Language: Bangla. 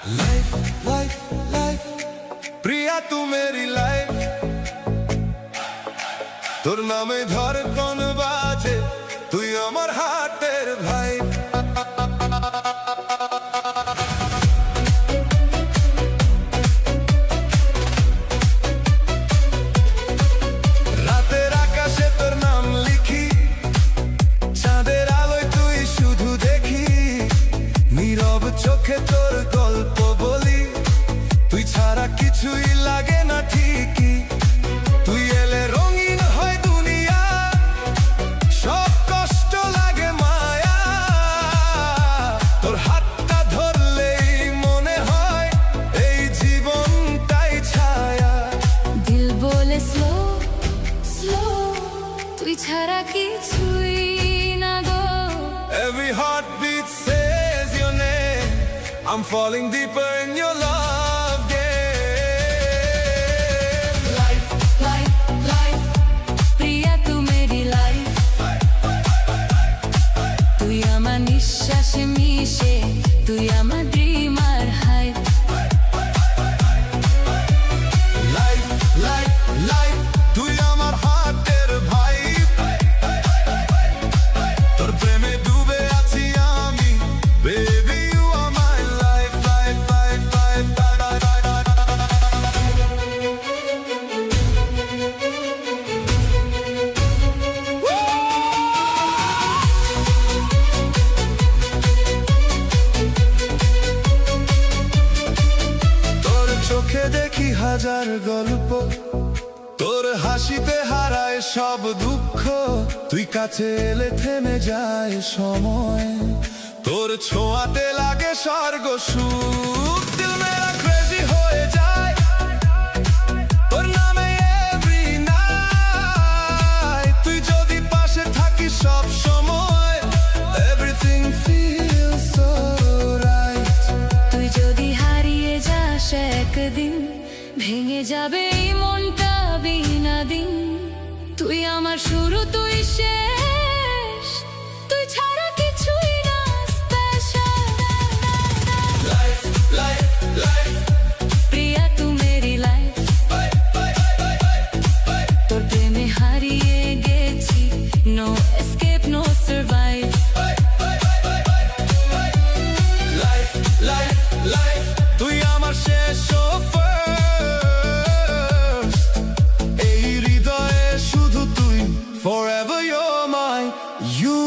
लाइफ लाइफ लाइफ प्रिया तू मेरी लाइफ তোর নামে ধড়কন বাজে তুই আমার হার্টের ভাই রাতের আকাশে তোর নাম লিখি চাঁদের আলোয় তুই শুধু দেখি নীরব চোখে তোর গল্প বলি তুই ছাড়া কিছুই লাগে না ঠিকই তুই এলে রঙিন হয় দুনিয়া সব কষ্ট লাগে মায়া তোর হাতটা ধরলেই মনে হয় এই জীবনটাই ছায়া দিল বলে স্লো স্লো তুই ছাড়া কিছুই না গো Every heartbeat says your name I'm falling deeper in your love game life life life Priya তু মেরি লাইফ তুই আমার নিঃশ্বাসে মিশে তুই আমার ড্রিম আর হাইপ লাইফ লাইফ লাইফ তুই আমার হাতের ভাই তোর প্রেমে ডুবে আছি আমি baby you are my life life life life তোর চোখে দেখি হাজার গল্প তোর হাসিতে হারায় সব দুঃখ তুই কাছে এলে থেমে যায় সময় তোর ছোঁয়াতে লাগে স্বর্গ সুখ দিল মেরা ক্রেজি হয়ে যায় তোর নামে এভরি নাইট তুই যদি পাশে থাকিস সব সময় এভরিথিং ফিলস সো রাইট তুই যদি হারিয়ে যাস একদিন ভেঙে যাবে এই মনটা বিনা দিন তুই আমার শুরু তুই শেষ তুই ছাড়া কিছুই না special life life life Priya তু মেরি লাইফ তোর প্রেমে হারিয়ে গেছি no escape no survive life life life তুই আমার শেষ ও ফার্স্ট এই হৃদয়ে শুধু তুই forever you're my you